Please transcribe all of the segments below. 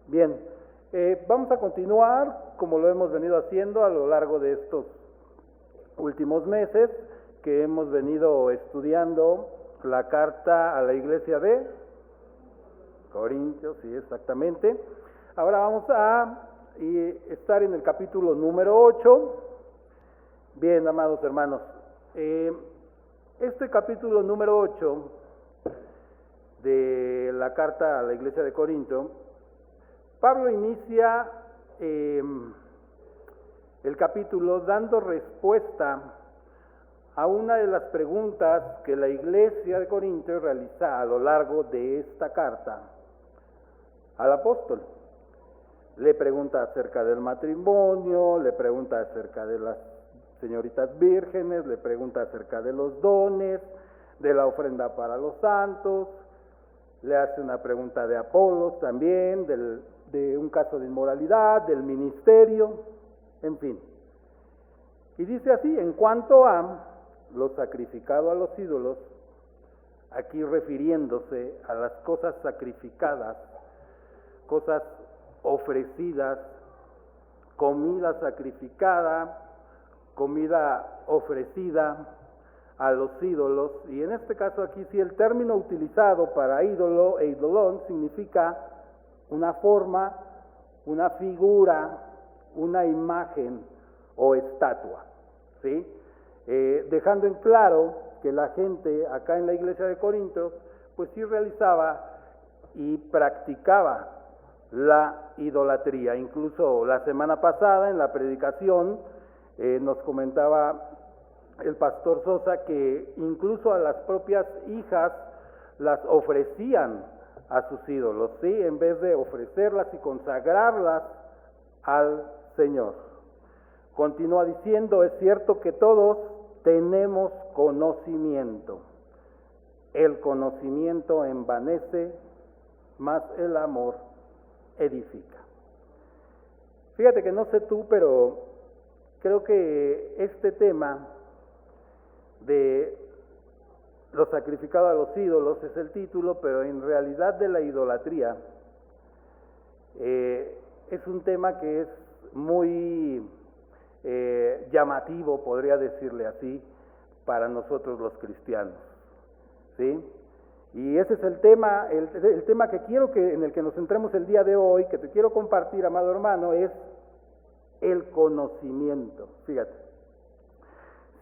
Bien, vamos a continuar como lo hemos venido haciendo a lo largo de estos últimos meses, que hemos venido estudiando la carta a la iglesia de Corintios, sí, exactamente. Ahora vamos a estar en el capítulo número 8. Bien, amados hermanos, este capítulo número 8 de la carta a la iglesia de Corinto, Pablo inicia el capítulo dando respuesta a una de las preguntas que la iglesia de Corinto realiza a lo largo de esta carta al apóstol. Le pregunta acerca del matrimonio, le pregunta acerca de las señoritas vírgenes, le pregunta acerca de los dones, de la ofrenda para los santos, le hace una pregunta de Apolos también, de un caso de inmoralidad, del ministerio, en fin. Y dice así: en cuanto a lo sacrificado a los ídolos, aquí refiriéndose a las cosas sacrificadas, cosas ofrecidas, comida sacrificada, comida ofrecida a los ídolos, y en este caso aquí sí el término utilizado para ídolo e idolón significa una forma, una figura, una imagen o estatua, ¿sí? Dejando en claro que la gente acá en la iglesia de Corinto pues sí realizaba y practicaba la idolatría. Incluso la semana pasada en la predicación nos comentaba el pastor Sosa que incluso a las propias hijas las ofrecían a sus ídolos, ¿sí? En vez de ofrecerlas y consagrarlas al Señor. Continúa diciendo: es cierto que todos tenemos conocimiento. El conocimiento envanece, mas el amor edifica. Fíjate que no sé tú, pero creo que este tema de lo sacrificado a los ídolos es el título, pero en realidad de la idolatría es un tema que es muy llamativo, podría decirle así, para nosotros los cristianos, ¿sí? Y ese es el tema, el tema que quiero en el que nos centremos el día de hoy, que te quiero compartir, amado hermano, es el conocimiento. Fíjate,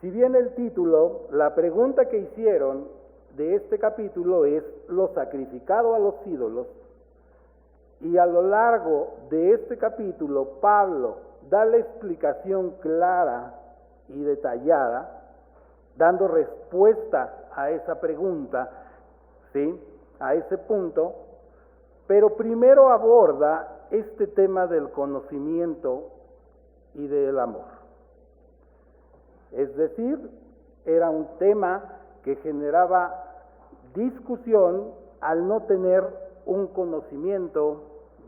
si bien el título, la pregunta que hicieron de este capítulo es lo sacrificado a los ídolos, y a lo largo de este capítulo Pablo da la explicación clara y detallada, dando respuesta a esa pregunta, ¿sí? A ese punto, pero primero aborda este tema del conocimiento y del amor. Es decir, era un tema que generaba discusión al no tener un conocimiento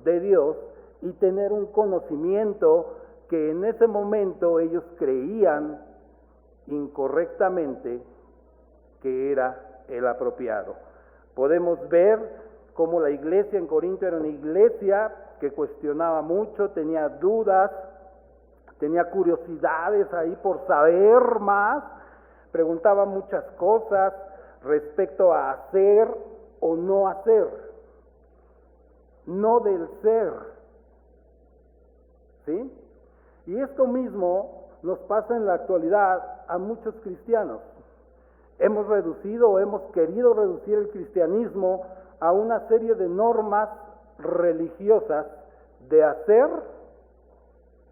de Dios y tener un conocimiento que en ese momento ellos creían incorrectamente que era el apropiado. Podemos ver cómo la iglesia en Corinto era una iglesia que cuestionaba mucho, tenía dudas, tenía curiosidades ahí por saber más, preguntaba muchas cosas respecto a hacer o no hacer, no del ser, ¿sí? Y esto mismo nos pasa en la actualidad a muchos cristianos. Hemos reducido o hemos querido reducir el cristianismo a una serie de normas religiosas de hacer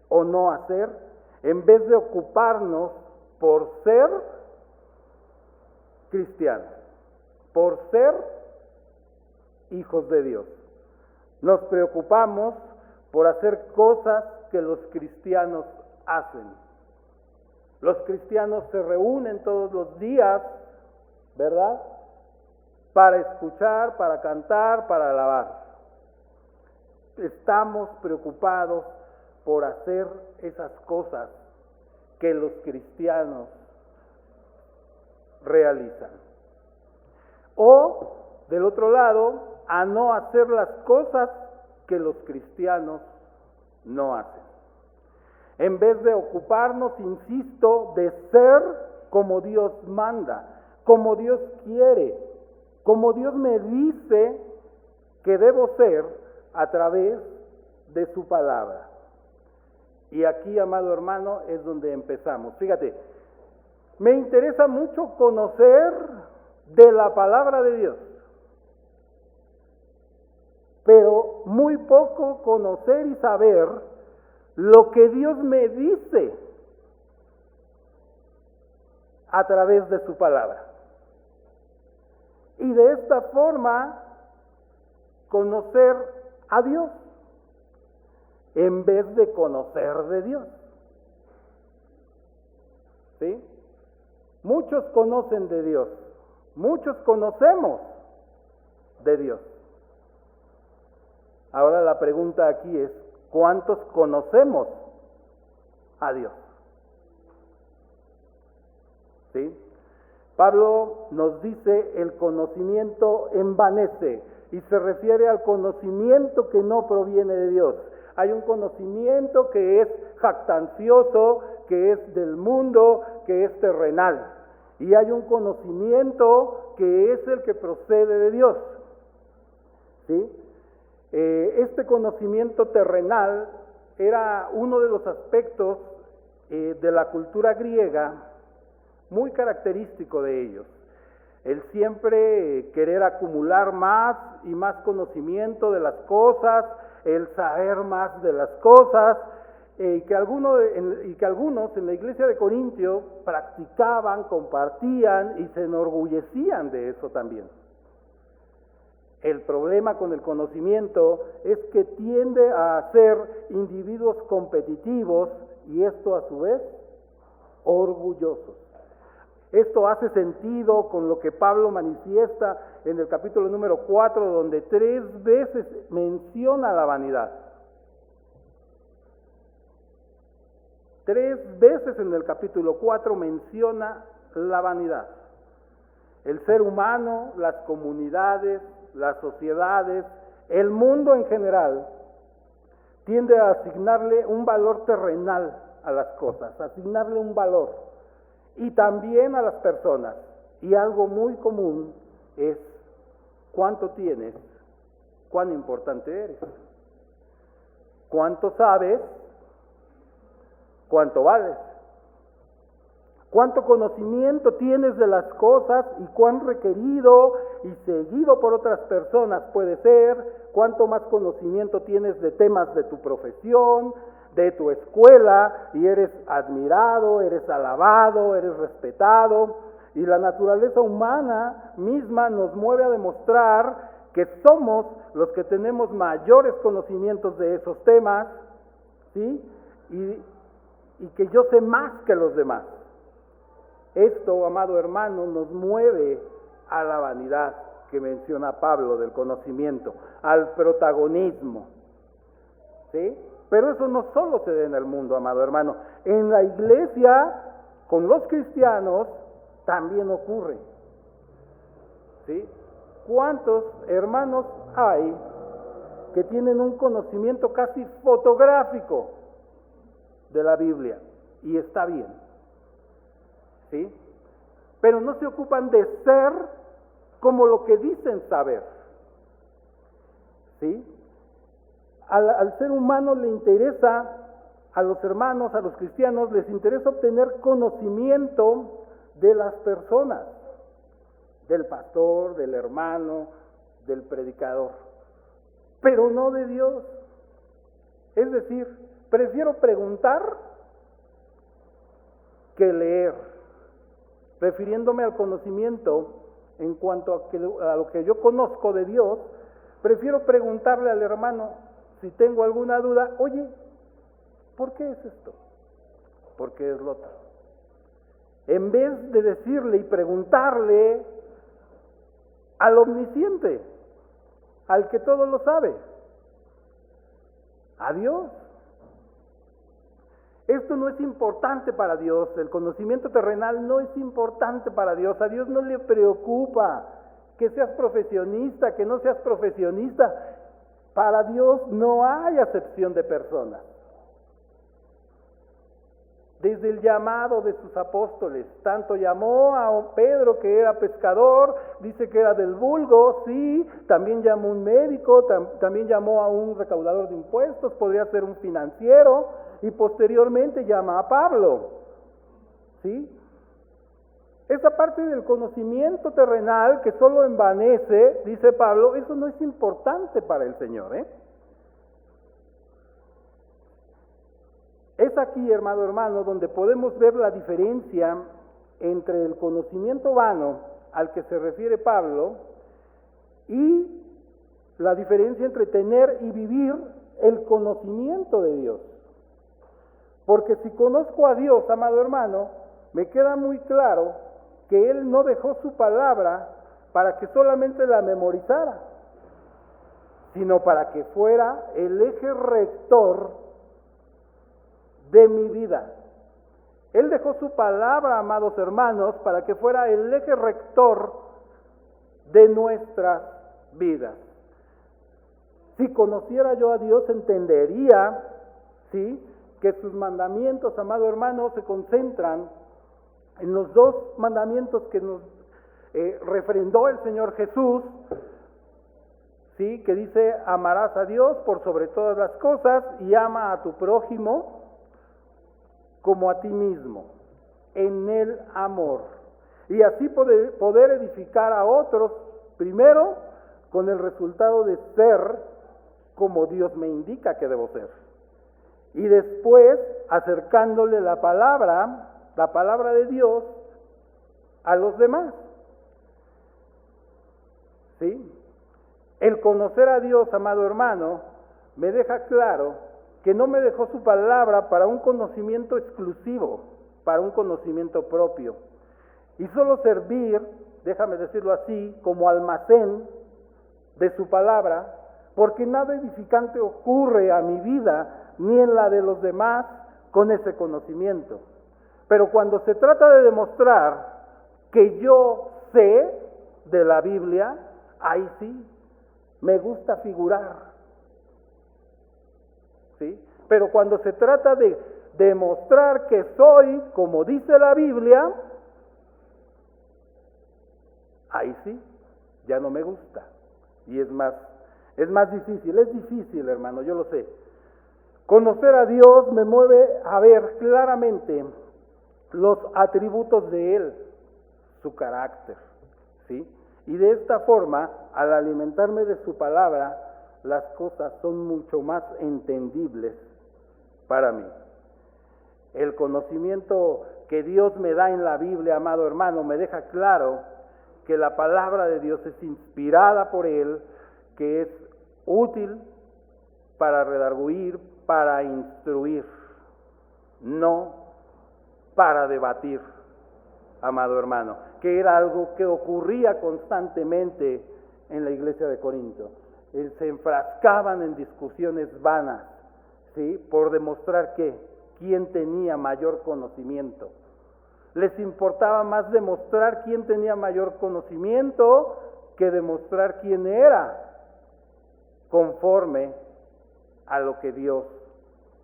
o no hacer, en vez de ocuparnos por ser cristianos, por ser hijos de Dios. Nos preocupamos por hacer cosas que los cristianos hacen. Los cristianos se reúnen todos los días, ¿verdad?, para escuchar, para cantar, para alabar. Estamos preocupados por hacer esas cosas que los cristianos realizan. O, del otro lado, a no hacer las cosas que los cristianos no hacen. En vez de ocuparnos, insisto, de ser como Dios manda, como Dios quiere, como Dios me dice que debo ser a través de su palabra. Y aquí, amado hermano, es donde empezamos. Fíjate, me interesa mucho conocer de la palabra de Dios, pero muy poco conocer y saber lo que Dios me dice a través de su palabra. Y de esta forma, conocer a Dios en vez de conocer de Dios. ¿Sí? Muchos conocen de Dios, muchos conocemos de Dios. Ahora la pregunta aquí es, ¿cuántos conocemos a Dios? ¿Sí? Pablo nos dice, el conocimiento envanece, y se refiere al conocimiento que no proviene de Dios. Hay un conocimiento que es jactancioso, que es del mundo, que es terrenal. Y hay un conocimiento que es el que procede de Dios. ¿Sí? Este conocimiento terrenal era uno de los aspectos de la cultura griega muy característico de ellos. El siempre querer acumular más y más conocimiento de las cosas, el saber más de las cosas, y que algunos en la iglesia de Corintio practicaban, compartían y se enorgullecían de eso también. El problema con el conocimiento es que tiende a ser individuos competitivos y esto a su vez orgullosos. Esto hace sentido con lo que Pablo manifiesta en el capítulo número 4, donde 3 veces menciona la vanidad. 3 veces en el capítulo 4 menciona la vanidad. El ser humano, las comunidades, las sociedades, el mundo en general, tiende a asignarle un valor terrenal a las cosas, asignarle un valor. Y también a las personas. Y algo muy común es cuánto tienes, cuán importante eres, cuánto sabes, cuánto vales, cuánto conocimiento tienes de las cosas y cuán requerido y seguido por otras personas puede ser, cuánto más conocimiento tienes de temas de tu profesión, de tu escuela, y eres admirado, eres alabado, eres respetado, y la naturaleza humana misma nos mueve a demostrar que somos los que tenemos mayores conocimientos de esos temas, ¿sí? Y que yo sé más que los demás. Esto, amado hermano, nos mueve a la vanidad que menciona Pablo del conocimiento, al protagonismo, ¿sí? Pero eso no solo se da en el mundo, amado hermano. En la iglesia, con los cristianos, también ocurre. ¿Sí? ¿Cuántos hermanos hay que tienen un conocimiento casi fotográfico de la Biblia? Y está bien. ¿Sí? Pero no se ocupan de ser como lo que dicen saber. ¿Sí? Al ser humano le interesa, a los hermanos, a los cristianos, les interesa obtener conocimiento de las personas, del pastor, del hermano, del predicador, pero no de Dios. Es decir, prefiero preguntar que leer, refiriéndome al conocimiento en cuanto a lo que yo conozco de Dios. Prefiero preguntarle al hermano, si tengo alguna duda, oye, ¿por qué es esto? ¿Por qué es lo otro? En vez de decirle y preguntarle al omnisciente, al que todo lo sabe, a Dios. Esto no es importante para Dios, el conocimiento terrenal no es importante para Dios, a Dios no le preocupa que seas profesionista, que no seas profesionista. Para Dios no hay acepción de personas. Desde el llamado de sus apóstoles, tanto llamó a Pedro, que era pescador, dice que era del vulgo, sí, también llamó a un médico, también llamó a un recaudador de impuestos, podría ser un financiero, y posteriormente llama a Pablo, ¿sí? Esa parte del conocimiento terrenal que solo envanece, dice Pablo, eso no es importante para el Señor, Es aquí, hermano, donde podemos ver la diferencia entre el conocimiento vano al que se refiere Pablo y la diferencia entre tener y vivir el conocimiento de Dios. Porque si conozco a Dios, amado hermano, me queda muy claro que Él no dejó su palabra para que solamente la memorizara, sino para que fuera el eje rector de mi vida. Él dejó su palabra, amados hermanos, para que fuera el eje rector de nuestras vidas. Si conociera yo a Dios, entendería, ¿sí?, que sus mandamientos, amado hermano, se concentran en los dos mandamientos que nos refrendó el Señor Jesús, ¿sí?, que dice: amarás a Dios por sobre todas las cosas y ama a tu prójimo como a ti mismo, en el amor. Y así poder edificar a otros, primero con el resultado de ser como Dios me indica que debo ser. Y después acercándole la palabra de Dios a los demás. ¿Sí? El conocer a Dios, amado hermano, me deja claro que no me dejó su palabra para un conocimiento exclusivo, para un conocimiento propio. Y solo servir, déjame decirlo así, como almacén de su palabra, porque nada edificante ocurre a mi vida ni en la de los demás con ese conocimiento. Pero cuando se trata de demostrar que yo sé de la Biblia, ahí sí, me gusta figurar. ¿Sí? Pero cuando se trata de demostrar que soy como dice la Biblia, ahí sí, ya no me gusta. Y es más difícil, hermano, yo lo sé. Conocer a Dios me mueve a ver claramente los atributos de Él, su carácter, ¿sí? Y de esta forma, al alimentarme de su palabra, las cosas son mucho más entendibles para mí. El conocimiento que Dios me da en la Biblia, amado hermano, me deja claro que la palabra de Dios es inspirada por Él, que es útil para redarguir, para instruir, no para debatir, amado hermano, que era algo que ocurría constantemente en la iglesia de Corinto. Se enfrascaban en discusiones vanas, ¿sí?, por demostrar quién tenía mayor conocimiento. Les importaba más demostrar quién tenía mayor conocimiento que demostrar quién era conforme a lo que Dios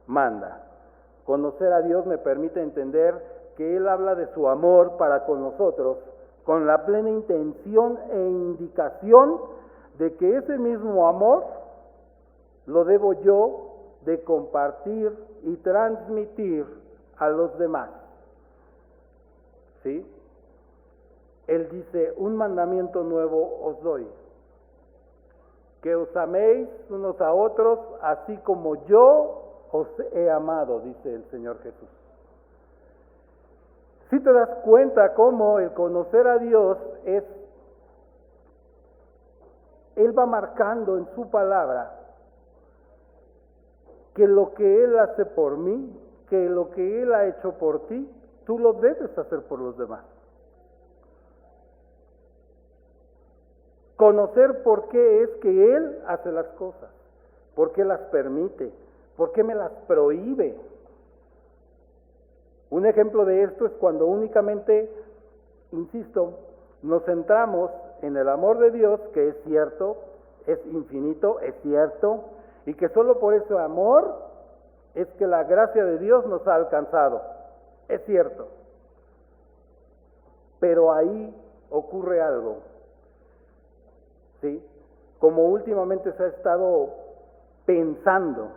manda. Conocer a Dios me permite entender que Él habla de su amor para con nosotros con la plena intención e indicación de que ese mismo amor lo debo yo de compartir y transmitir a los demás. ¿Sí? Él dice: un mandamiento nuevo os doy, que os améis unos a otros, así como yo os he amado, dice el Señor Jesús. Si te das cuenta cómo el conocer a Dios es, Él va marcando en su palabra que lo que Él hace por mí, que lo que Él ha hecho por ti, tú lo debes hacer por los demás. Conocer por qué es que Él hace las cosas, por qué las permite, por qué me las prohíbe. Un ejemplo de esto es cuando únicamente, insisto, nos centramos en el amor de Dios, que es cierto, es infinito, es cierto, y que solo por ese amor es que la gracia de Dios nos ha alcanzado, es cierto. Pero ahí ocurre algo, ¿sí? Como últimamente se ha estado pensando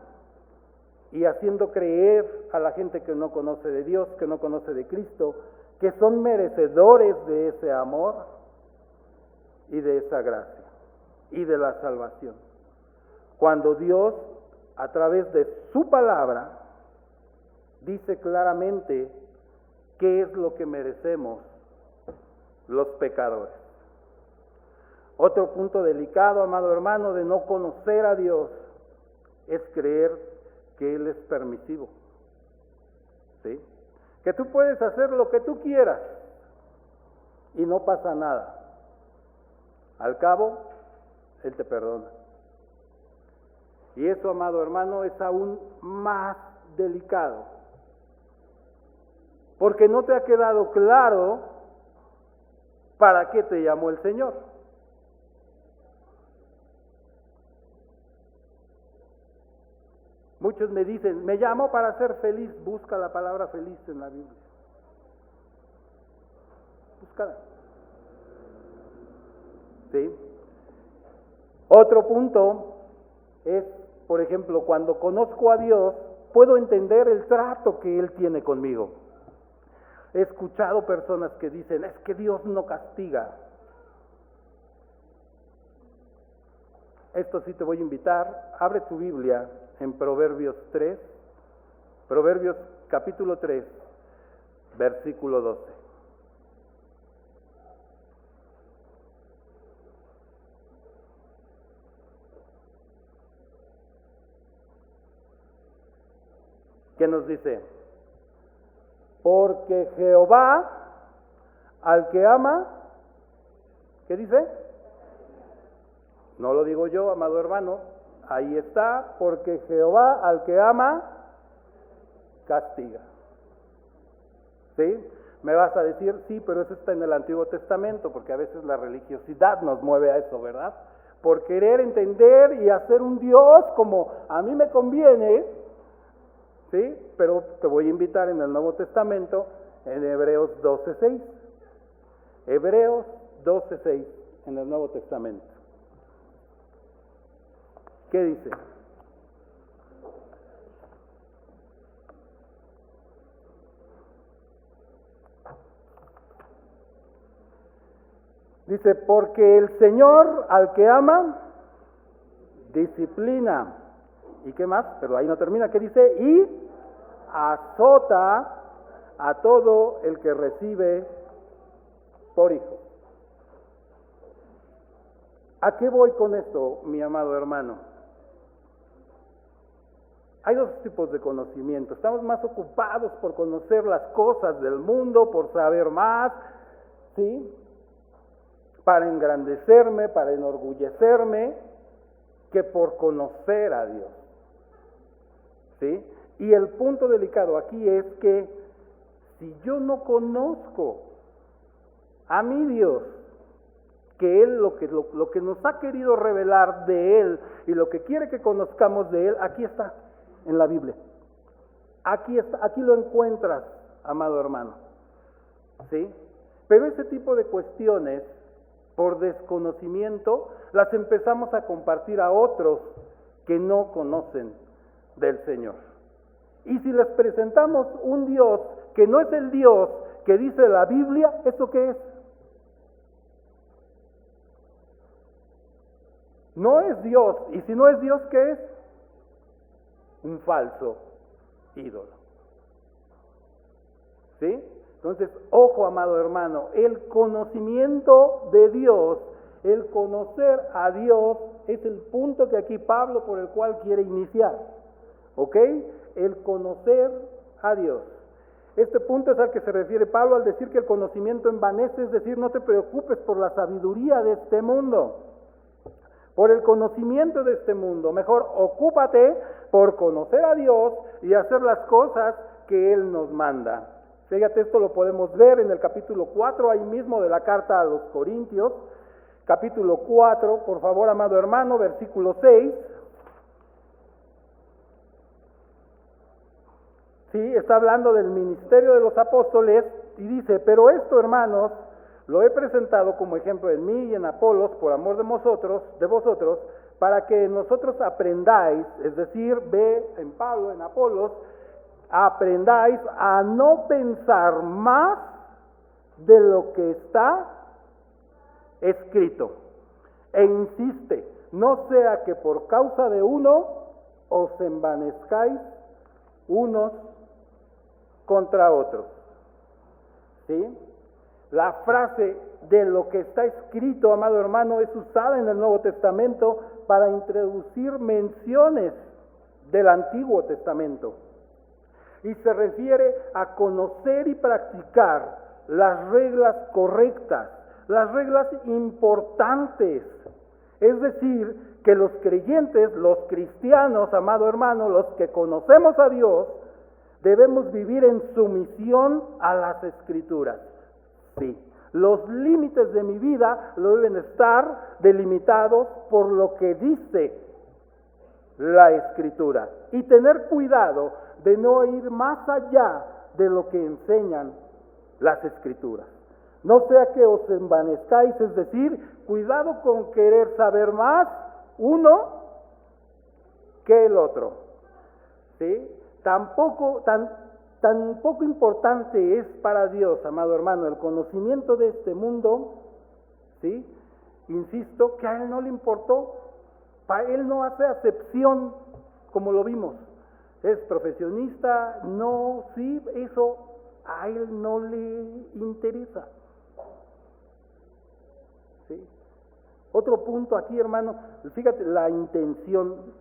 y haciendo creer a la gente que no conoce de Dios, que no conoce de Cristo, que son merecedores de ese amor y de esa gracia y de la salvación. Cuando Dios, a través de su palabra, dice claramente qué es lo que merecemos los pecadores. Otro punto delicado, amado hermano, de no conocer a Dios es creer que Él es permisivo, ¿sí? Que tú puedes hacer lo que tú quieras y no pasa nada. Al cabo, Él te perdona. Y eso, amado hermano, es aún más delicado, porque no te ha quedado claro para qué te llamó el Señor. Muchos me dicen, me llamo para ser feliz. Busca la palabra feliz en la Biblia. Búscala. ¿Sí? Otro punto es, por ejemplo, cuando conozco a Dios, puedo entender el trato que Él tiene conmigo. He escuchado personas que dicen, es que Dios no castiga. Esto sí te voy a invitar, abre tu Biblia en Proverbios 3, Proverbios capítulo 3, versículo 12. ¿Qué nos dice? Porque Jehová al que ama, ¿qué dice? No lo digo yo, amado hermano, ahí está, porque Jehová al que ama, castiga. ¿Sí? Me vas a decir, sí, pero eso está en el Antiguo Testamento, porque a veces la religiosidad nos mueve a eso, ¿verdad? Por querer entender y hacer un Dios como a mí me conviene, ¿sí? Pero te voy a invitar en el Nuevo Testamento, en Hebreos 12:6. Hebreos 12:6, en el Nuevo Testamento. ¿Qué dice? Dice, porque el Señor al que ama, disciplina. ¿Y qué más? Pero ahí no termina. ¿Qué dice? Y azota a todo el que recibe por hijo. ¿A qué voy con esto, mi amado hermano? Hay dos tipos de conocimiento. Estamos más ocupados por conocer las cosas del mundo, por saber más, ¿sí? Para engrandecerme, para enorgullecerme, que por conocer a Dios, ¿sí? Y el punto delicado aquí es que si yo no conozco a mi Dios, que Él lo que nos ha querido revelar de Él y lo que quiere que conozcamos de Él, aquí está, en la Biblia. Aquí está, aquí lo encuentras, amado hermano, ¿sí? Pero ese tipo de cuestiones, por desconocimiento, las empezamos a compartir a otros que no conocen del Señor. Y si les presentamos un Dios que no es el Dios que dice la Biblia, ¿eso qué es? No es Dios. Y si no es Dios, ¿qué es? Un falso ídolo. ¿Sí? Entonces, ojo, amado hermano, el conocimiento de Dios, el conocer a Dios, es el punto que aquí Pablo por el cual quiere iniciar. ¿Ok? El conocer a Dios. Este punto es al que se refiere Pablo al decir que el conocimiento envanece, es decir, no te preocupes por la sabiduría de este mundo, por el conocimiento de este mundo. Mejor ocúpate por conocer a Dios y hacer las cosas que Él nos manda. Fíjate, esto lo podemos ver en el capítulo 4, ahí mismo de la carta a los Corintios, capítulo 4, por favor, amado hermano, versículo 6. Sí, está hablando del ministerio de los apóstoles y dice: pero esto, hermanos, lo he presentado como ejemplo en mí y en Apolos, por amor de vosotros, para que nosotros aprendáis, es decir, ve en Pablo, en Apolos, aprendáis a no pensar más de lo que está escrito. E insiste: no sea que por causa de uno os envanezcáis unos contra otros. ¿Sí? La frase de lo que está escrito, amado hermano, es usada en el Nuevo Testamento para introducir menciones del Antiguo Testamento. Y se refiere a conocer y practicar las reglas correctas, las reglas importantes. Es decir, que los creyentes, los cristianos, amado hermano, los que conocemos a Dios, debemos vivir en sumisión a las Escrituras. Sí, los límites de mi vida lo deben estar delimitados por lo que dice la Escritura. Y tener cuidado de no ir más allá de lo que enseñan las Escrituras. No sea que os envanezcáis, es decir, cuidado con querer saber más uno que el otro. ¿Sí? Tan poco importante es para Dios, amado hermano, el conocimiento de este mundo, ¿sí? Insisto, que a Él no le importó. Para Él no hace acepción, como lo vimos. Es profesionista, no, sí, eso a Él no le interesa. ¿Sí? Otro punto aquí, hermano, fíjate, la intención,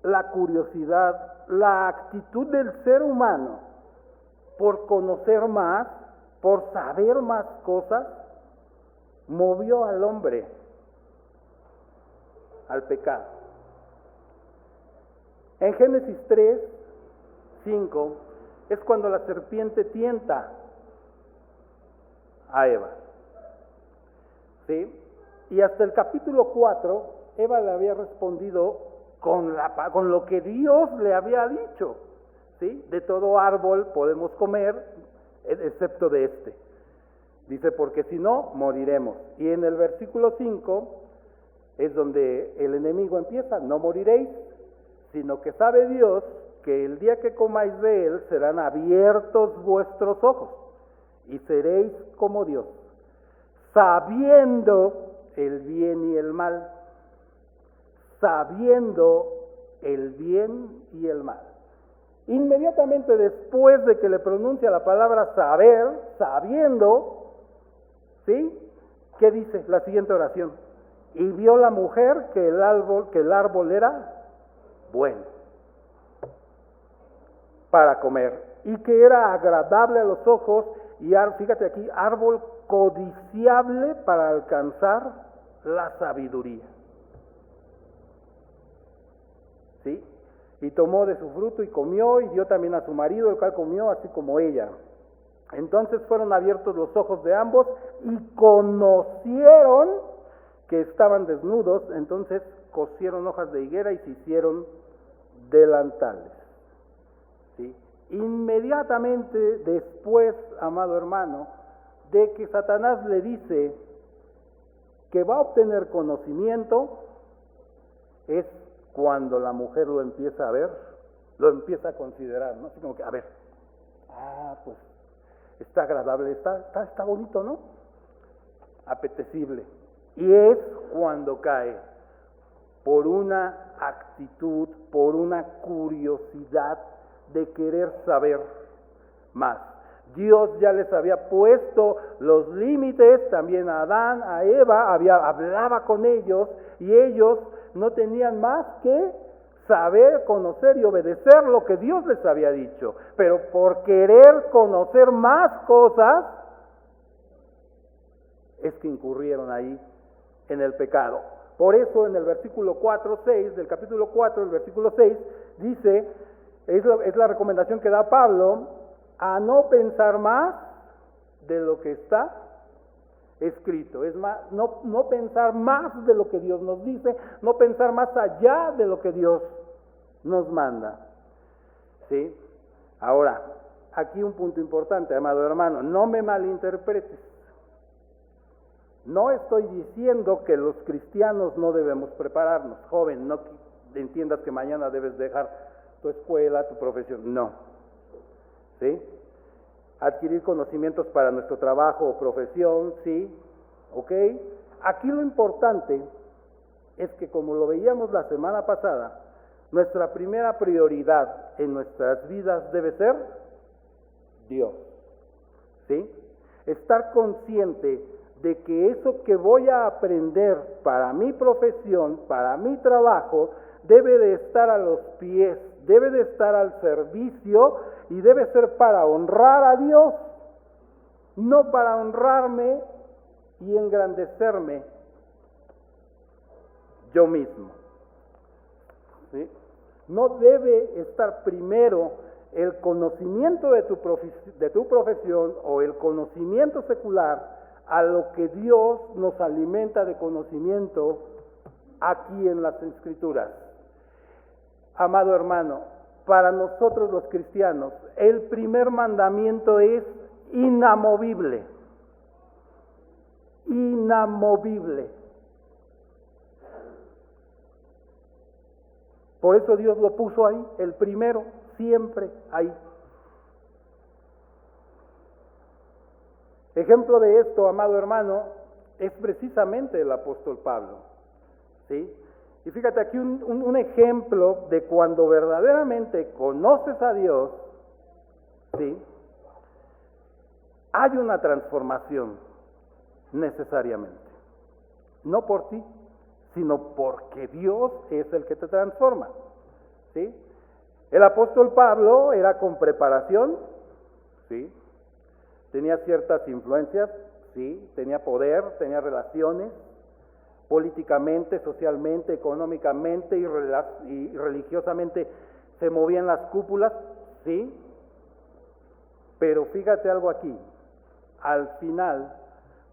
la curiosidad, la actitud del ser humano por conocer más, por saber más cosas, movió al hombre al pecado. En Génesis 3, 5, es cuando la serpiente tienta a Eva. ¿Sí? Y hasta el capítulo 4, Eva le había respondido con lo que Dios le había dicho. ¿Sí? De todo árbol podemos comer, excepto de este. Dice: porque si no, moriremos. Y en el versículo 5 es donde el enemigo empieza: no moriréis, sino que sabe Dios que el día que comáis de él serán abiertos vuestros ojos y seréis como Dios, sabiendo el bien y el mal. Sabiendo el bien y el mal. Inmediatamente después de que le pronuncia la palabra saber, sabiendo, ¿sí? ¿Qué dice la siguiente oración? Y vio la mujer que el árbol era bueno para comer y que era agradable a los ojos y, fíjate aquí, árbol codiciable para alcanzar la sabiduría. ¿Sí? Y tomó de su fruto y comió, y dio también a su marido, el cual comió así como ella. Entonces fueron abiertos los ojos de ambos y conocieron que estaban desnudos. Entonces cosieron hojas de higuera y se hicieron delantales. ¿Sí? Inmediatamente después, amado hermano, de que Satanás le dice que va a obtener conocimiento, es cuando la mujer lo empieza a ver, lo empieza a considerar, ¿no? Así como que, a ver, pues está agradable, está bonito, ¿no? Apetecible. Y es cuando cae por una actitud, por una curiosidad de querer saber más. Dios ya les había puesto los límites, también a Adán, a Eva, hablaba con ellos y ellos no tenían más que saber, conocer y obedecer lo que Dios les había dicho. Pero por querer conocer más cosas, es que incurrieron ahí en el pecado. Por eso en el versículo 4:6, del capítulo 4, el versículo 6, dice, es la recomendación que da Pablo, a no pensar más de lo que está escrito. Es más, no pensar más de lo que Dios nos dice, no pensar más allá de lo que Dios nos manda. ¿Sí? Ahora, aquí un punto importante, amado hermano, no me malinterpretes. No estoy diciendo que los cristianos no debemos prepararnos. Joven, no entiendas que mañana debes dejar tu escuela, tu profesión. No. ¿Sí? Adquirir conocimientos para nuestro trabajo o profesión, sí. ¿Ok? Aquí lo importante es que, como lo veíamos la semana pasada, nuestra primera prioridad en nuestras vidas debe ser Dios. ¿Sí? Estar consciente de que eso que voy a aprender para mi profesión, para mi trabajo, debe de estar a los pies, debe de estar al servicio y debe ser para honrar a Dios, no para honrarme y engrandecerme yo mismo. ¿Sí? No debe estar primero el conocimiento de tu profesión o el conocimiento secular a lo que Dios nos alimenta de conocimiento aquí en las Escrituras. Amado hermano, para nosotros los cristianos, el primer mandamiento es inamovible. Inamovible. Por eso Dios lo puso ahí, el primero, siempre ahí. Ejemplo de esto, amado hermano, es precisamente el apóstol Pablo. ¿Sí? Y fíjate aquí un ejemplo de cuando verdaderamente conoces a Dios, ¿sí? Hay una transformación necesariamente. No por ti, sino porque Dios es el que te transforma. ¿Sí? El apóstol Pablo era con preparación, ¿sí? Tenía ciertas influencias, sí, tenía poder, tenía relaciones, políticamente, socialmente, económicamente y religiosamente se movían las cúpulas, sí. Pero fíjate algo aquí, al final,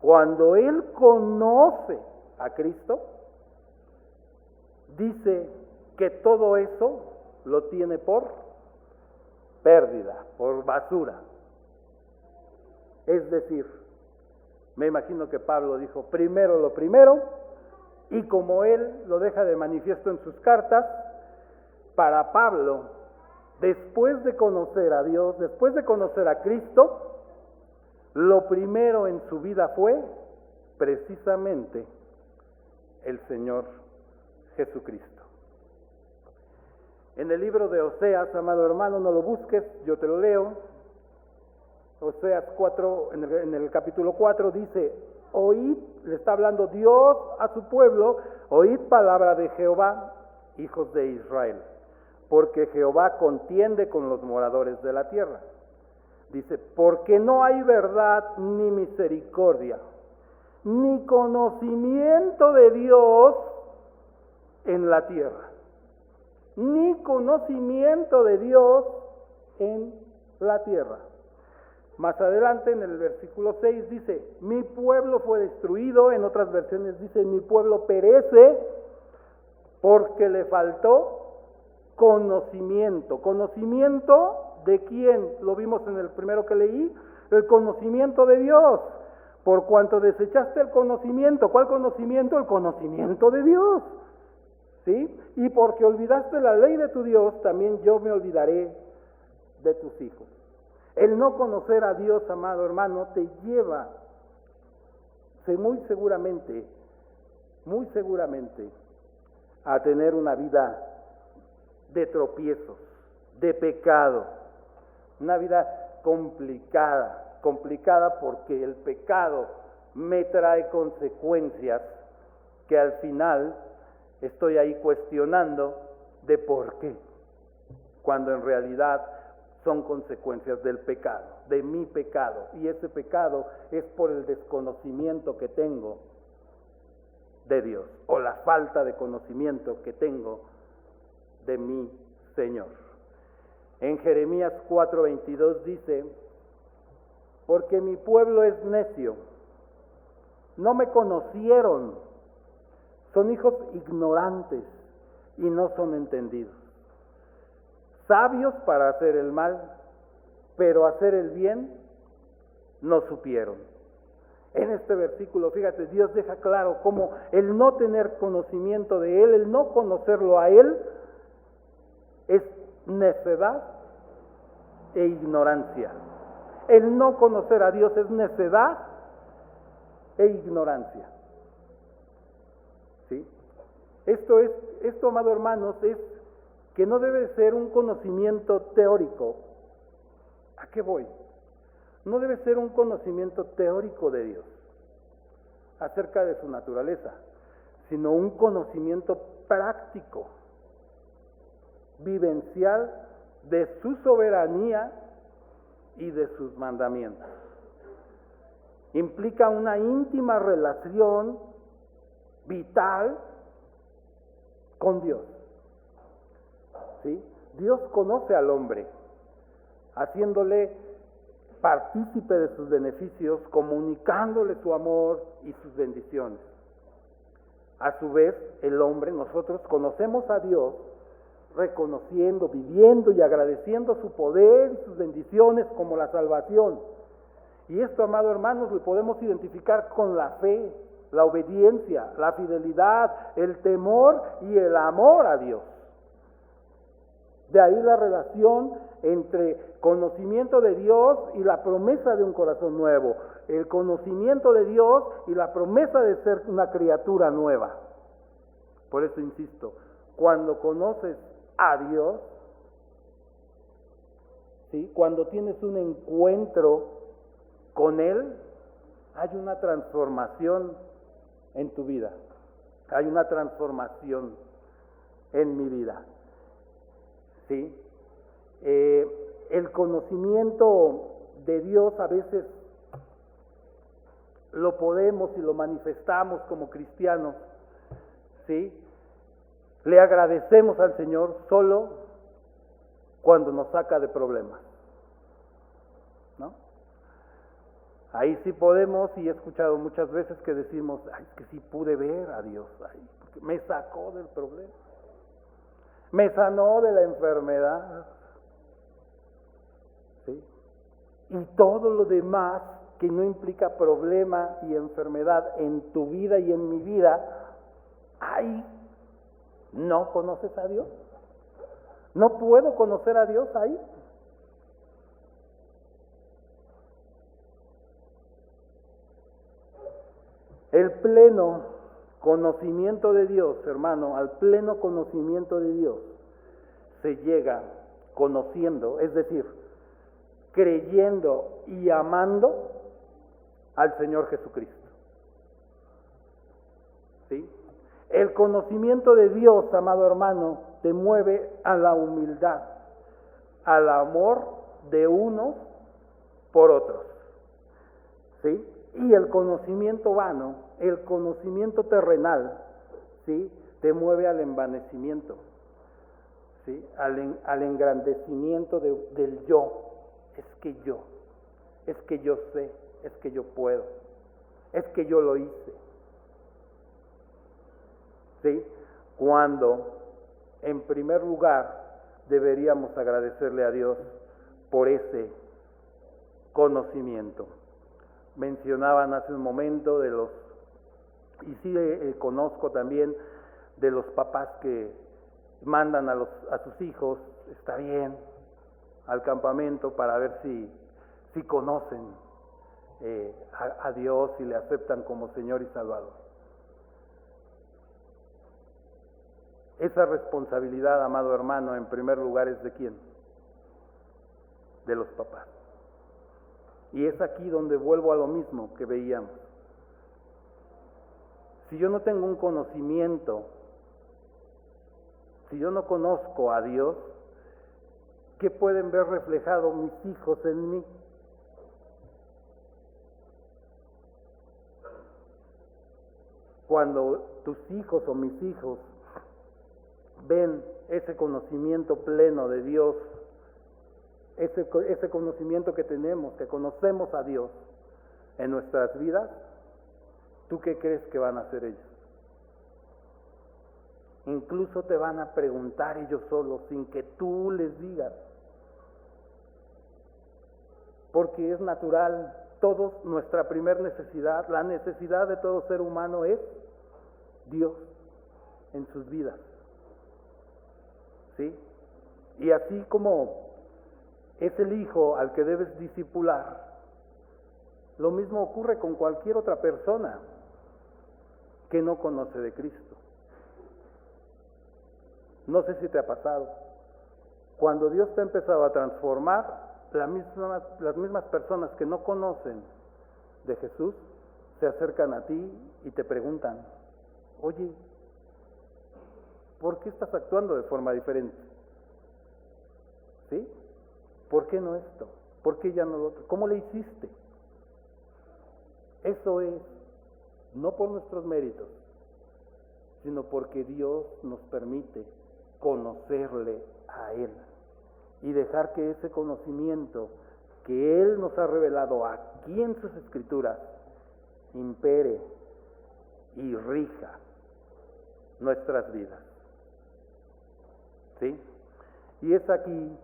cuando él conoce a Cristo, dice que todo eso lo tiene por pérdida, por basura. Es decir, me imagino que Pablo dijo, primero lo primero, y como él lo deja de manifiesto en sus cartas, para Pablo, después de conocer a Dios, después de conocer a Cristo, lo primero en su vida fue precisamente el Señor Jesucristo. En el libro de Oseas, amado hermano, no lo busques, yo te lo leo. Oseas 4, en el capítulo 4 dice, oíd, le está hablando Dios a su pueblo, oíd palabra de Jehová, hijos de Israel, porque Jehová contiende con los moradores de la tierra. Dice, porque no hay verdad ni misericordia, ni conocimiento de Dios en la tierra, ni conocimiento de Dios en la tierra. Más adelante en el versículo 6 dice, mi pueblo fue destruido, en otras versiones dice, mi pueblo perece porque le faltó conocimiento. ¿Conocimiento de quién? Lo vimos en el primero que leí, el conocimiento de Dios. Por cuanto desechaste el conocimiento, ¿cuál conocimiento? El conocimiento de Dios. ¿Sí? Y porque olvidaste la ley de tu Dios, también yo me olvidaré de tus hijos. El no conocer a Dios, amado hermano, te lleva muy seguramente, a tener una vida de tropiezos, de pecado, una vida complicada porque el pecado me trae consecuencias que al final estoy ahí cuestionando de por qué, cuando en realidad son consecuencias del pecado, de mi pecado, y ese pecado es por el desconocimiento que tengo de Dios, o la falta de conocimiento que tengo de mi Señor. En Jeremías 4:22 dice, porque mi pueblo es necio, no me conocieron. Son hijos ignorantes y no son entendidos. Sabios para hacer el mal, pero hacer el bien no supieron. En este versículo, fíjate, Dios deja claro cómo el no tener conocimiento de Él, el no conocerlo a Él, es necedad e ignorancia. El no conocer a Dios es necedad e ignorancia. ¿Sí? Esto, amado hermanos, es que no debe ser un conocimiento teórico. ¿A qué voy? No debe ser un conocimiento teórico de Dios acerca de su naturaleza, sino un conocimiento práctico, vivencial de su soberanía y de sus mandamientos. Implica una íntima relación vital con Dios. ¿Sí? Dios conoce al hombre, haciéndole partícipe de sus beneficios, comunicándole su amor y sus bendiciones. A su vez, el hombre, nosotros conocemos a Dios, reconociendo, viviendo y agradeciendo su poder y sus bendiciones como la salvación. Y esto, amado hermanos, lo podemos identificar con la fe, la obediencia, la fidelidad, el temor y el amor a Dios. De ahí la relación entre conocimiento de Dios y la promesa de un corazón nuevo, el conocimiento de Dios y la promesa de ser una criatura nueva. Por eso insisto, cuando conoces a Dios, ¿sí? Cuando tienes un encuentro con Él, hay una transformación en tu vida, hay una transformación en mi vida. ¿Sí? El conocimiento de Dios a veces lo podemos y lo manifestamos como cristianos, ¿sí? Le agradecemos al Señor solo cuando nos saca de problemas, ¿no? Ahí sí podemos, y he escuchado muchas veces que decimos, ay, es que sí pude ver a Dios, ay, porque me sacó del problema, me sanó de la enfermedad, ¿sí? Y todo lo demás que no implica problema y enfermedad en tu vida y en mi vida, ahí no conoces a Dios. No puedo conocer a Dios ahí. El pleno conocimiento de Dios, hermano, al pleno conocimiento de Dios se llega conociendo, es decir, creyendo y amando al Señor Jesucristo. ¿Sí? El conocimiento de Dios, amado hermano, te mueve a la humildad, al amor de unos por otros. ¿Sí? Y el conocimiento vano, el conocimiento terrenal, ¿sí? Te mueve al envanecimiento, ¿sí? Al engrandecimiento del yo. Es que yo sé, es que yo puedo, es que yo lo hice. ¿Sí? Cuando, en primer lugar, deberíamos agradecerle a Dios por ese conocimiento. Mencionaban hace un momento de los, y sí conozco también de los papás que mandan a sus hijos, está bien, al campamento para ver si conocen a Dios y le aceptan como Señor y Salvador. Esa responsabilidad, amado hermano, en primer lugar es ¿de quién? De los papás. Y es aquí donde vuelvo a lo mismo que veíamos. Si yo no tengo un conocimiento, si yo no conozco a Dios, ¿qué pueden ver reflejado mis hijos en mí? Cuando tus hijos o mis hijos ven ese conocimiento pleno de Dios, ese conocimiento que tenemos, que conocemos a Dios en nuestras vidas, ¿tú qué crees que van a hacer ellos? Incluso te van a preguntar ellos solos sin que tú les digas. Porque es natural, todos, nuestra primer necesidad, la necesidad de todo ser humano es Dios en sus vidas. ¿Sí? Y así como es el hijo al que debes discipular, lo mismo ocurre con cualquier otra persona que no conoce de Cristo. No sé si te ha pasado. Cuando Dios te ha empezado a transformar, las mismas personas que no conocen de Jesús se acercan a ti y te preguntan, oye, ¿por qué estás actuando de forma diferente? ¿Sí? ¿Por qué no esto? ¿Por qué ya no lo otro? ¿Cómo le hiciste? Eso es, no por nuestros méritos, sino porque Dios nos permite conocerle a Él y dejar que ese conocimiento que Él nos ha revelado aquí en sus Escrituras impere y rija nuestras vidas. ¿Sí? Y es aquí,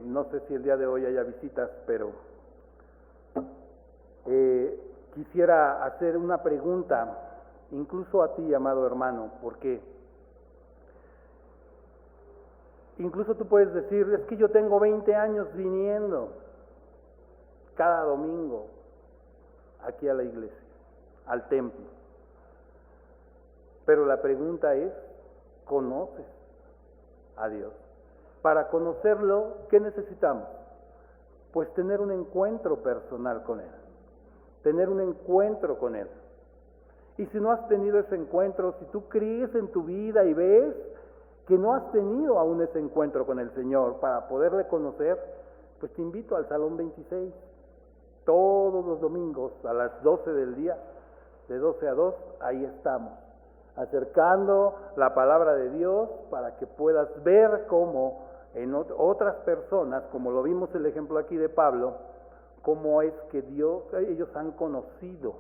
no sé si el día de hoy haya visitas, pero quisiera hacer una pregunta, incluso a ti, amado hermano, porque incluso tú puedes decir, es que yo tengo 20 años viniendo cada domingo aquí a la iglesia, al templo. Pero la pregunta es, ¿conoces a Dios? Para conocerlo, ¿qué necesitamos? Pues tener un encuentro personal con Él, tener un encuentro con Él. Y si no has tenido ese encuentro, si tú crees en tu vida y ves que no has tenido aún ese encuentro con el Señor para poderle conocer, pues te invito al Salón 26, todos los domingos a las 12 del día, de 12 a 2, ahí estamos, acercando la palabra de Dios para que puedas ver cómo en otras personas, como lo vimos el ejemplo aquí de Pablo, cómo es que ellos han conocido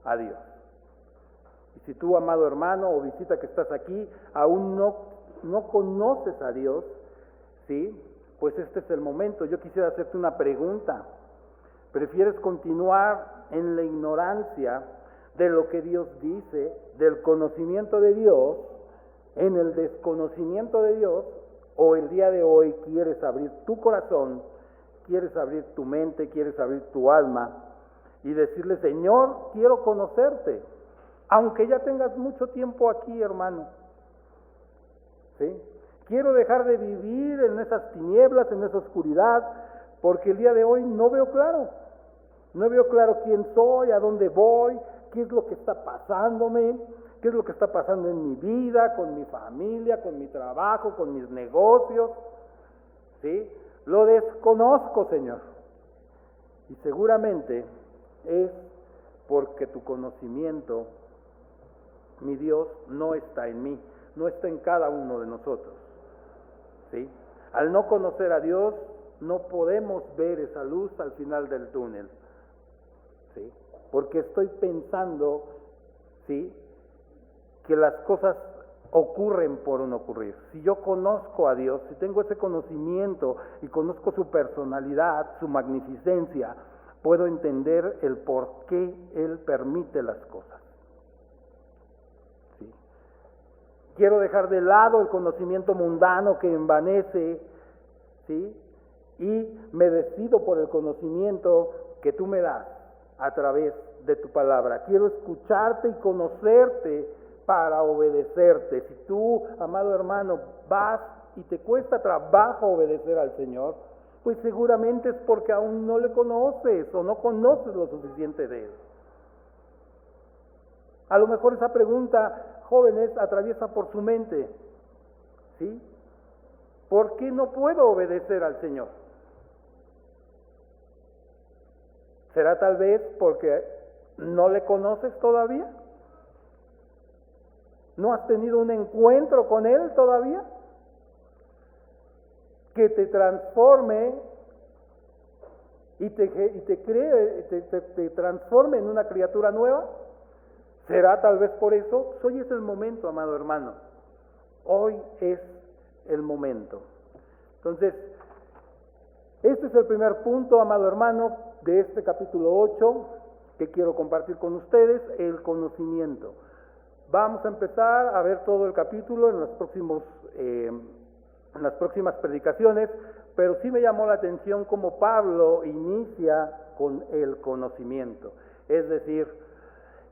a Dios. Y si tú, amado hermano o visita que estás aquí, aún no conoces a Dios, ¿sí? Pues este es el momento. Yo quisiera hacerte una pregunta. ¿Prefieres continuar en la ignorancia de lo que Dios dice, del conocimiento de Dios, en el desconocimiento de Dios, o el día de hoy quieres abrir tu corazón, quieres abrir tu mente, quieres abrir tu alma y decirle, Señor, quiero conocerte, aunque ya tengas mucho tiempo aquí, hermano? ¿Sí? Quiero dejar de vivir en esas tinieblas, en esa oscuridad, porque el día de hoy no veo claro. No veo claro quién soy, a dónde voy, qué es lo que está pasándome, qué es lo que está pasando en mi vida, con mi familia, con mi trabajo, con mis negocios. ¿Sí? Lo desconozco, Señor. Y seguramente es porque tu conocimiento, mi Dios, no está en mí, no está en cada uno de nosotros. ¿Sí? Al no conocer a Dios, no podemos ver esa luz al final del túnel. ¿Sí? Porque estoy pensando, ¿sí?, que las cosas ocurren por no ocurrir. Si yo conozco a Dios, si tengo ese conocimiento y conozco su personalidad, su magnificencia, puedo entender el por qué Él permite las cosas. ¿Sí? Quiero dejar de lado el conocimiento mundano que envanece, ¿sí?, y me decido por el conocimiento que tú me das a través de tu palabra. Quiero escucharte y conocerte para obedecerte. Si tú, amado hermano, vas y te cuesta trabajo obedecer al Señor, pues seguramente es porque aún no le conoces o no conoces lo suficiente de Él. A lo mejor esa pregunta, jóvenes, atraviesa por su mente, ¿sí? ¿Por qué no puedo obedecer al Señor? ¿Será tal vez porque no le conoces todavía? ¿No has tenido un encuentro con Él todavía? Que te transforme y te cree, te transforme en una criatura nueva. ¿Será tal vez por eso? Pues hoy es el momento, amado hermano. Hoy es el momento. Entonces, este es el primer punto, amado hermano, de este capítulo 8 que quiero compartir con ustedes, el conocimiento. Vamos a empezar a ver todo el capítulo en las próximas predicaciones, pero sí me llamó la atención cómo Pablo inicia con el conocimiento. Es decir,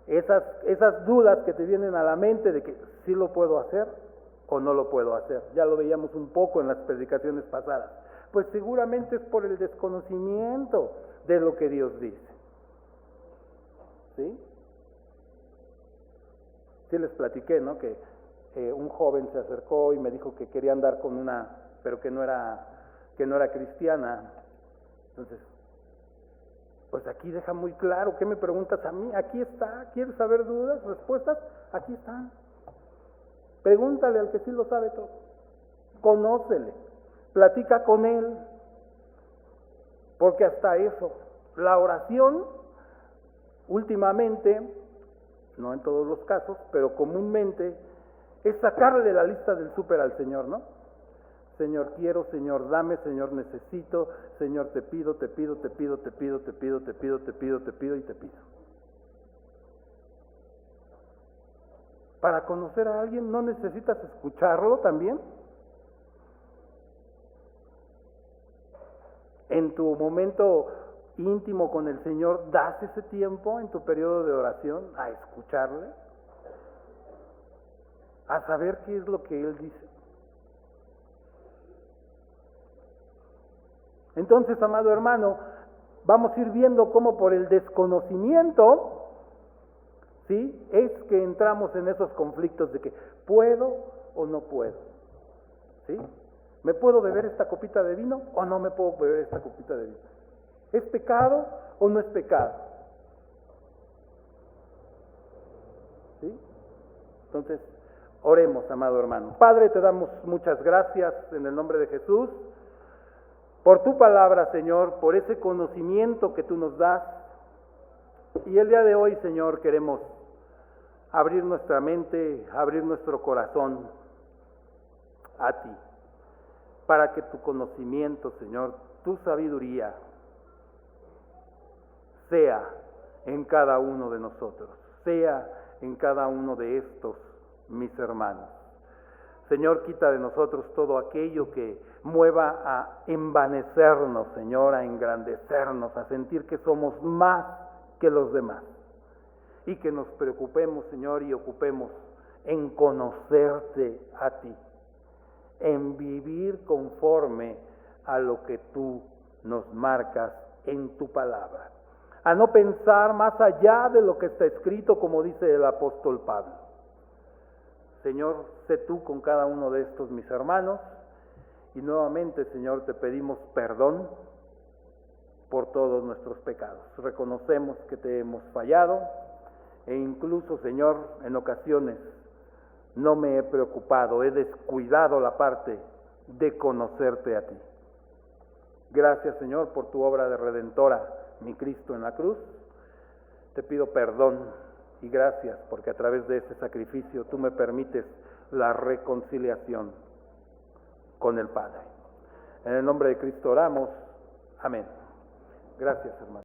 esas dudas que te vienen a la mente de que sí lo puedo hacer o no lo puedo hacer. Ya lo veíamos un poco en las predicaciones pasadas. Pues seguramente es por el desconocimiento de lo que Dios dice. ¿Sí? Sí les platiqué, ¿no? Que un joven se acercó y me dijo que quería andar con una, pero que no era cristiana. Entonces, pues aquí deja muy claro. ¿Qué me preguntas a mí? Aquí está. ¿Quieres saber dudas, respuestas? Aquí están. Pregúntale al que sí lo sabe todo. Conócele. Platica con él. Porque hasta eso, la oración, últimamente, no en todos los casos, pero comúnmente, es sacarle la lista del súper al Señor, ¿no? Señor quiero, Señor dame, Señor necesito, Señor te pido y te pido. Para conocer a alguien, ¿no necesitas escucharlo también? En tu momento íntimo con el Señor, ¿das ese tiempo en tu periodo de oración a escucharle? A saber qué es lo que Él dice. Entonces, amado hermano, vamos a ir viendo cómo por el desconocimiento, ¿sí?, es que entramos en esos conflictos de que ¿puedo o no puedo? ¿Sí? ¿Me puedo beber esta copita de vino o no me puedo beber esta copita de vino? ¿Es pecado o no es pecado? ¿Sí? Entonces, oremos, amado hermano. Padre, te damos muchas gracias en el nombre de Jesús, por tu palabra, Señor, por ese conocimiento que tú nos das. Y el día de hoy, Señor, queremos abrir nuestra mente, abrir nuestro corazón a ti, para que tu conocimiento, Señor, tu sabiduría, sea en cada uno de nosotros, sea en cada uno de estos, mis hermanos. Señor, quita de nosotros todo aquello que mueva a envanecernos, Señor, a engrandecernos, a sentir que somos más que los demás. Y que nos preocupemos, Señor, y ocupemos en conocerte a ti, en vivir conforme a lo que tú nos marcas en tu palabra, a no pensar más allá de lo que está escrito, como dice el apóstol Pablo. Señor, sé tú con cada uno de estos mis hermanos, y nuevamente, Señor, te pedimos perdón por todos nuestros pecados. Reconocemos que te hemos fallado, e incluso, Señor, en ocasiones no me he preocupado, he descuidado la parte de conocerte a ti. Gracias, Señor, por tu obra de redentora, mi Cristo en la cruz. Te pido perdón y gracias porque a través de ese sacrificio tú me permites la reconciliación con el Padre. En el nombre de Cristo oramos. Amén. Gracias, hermano.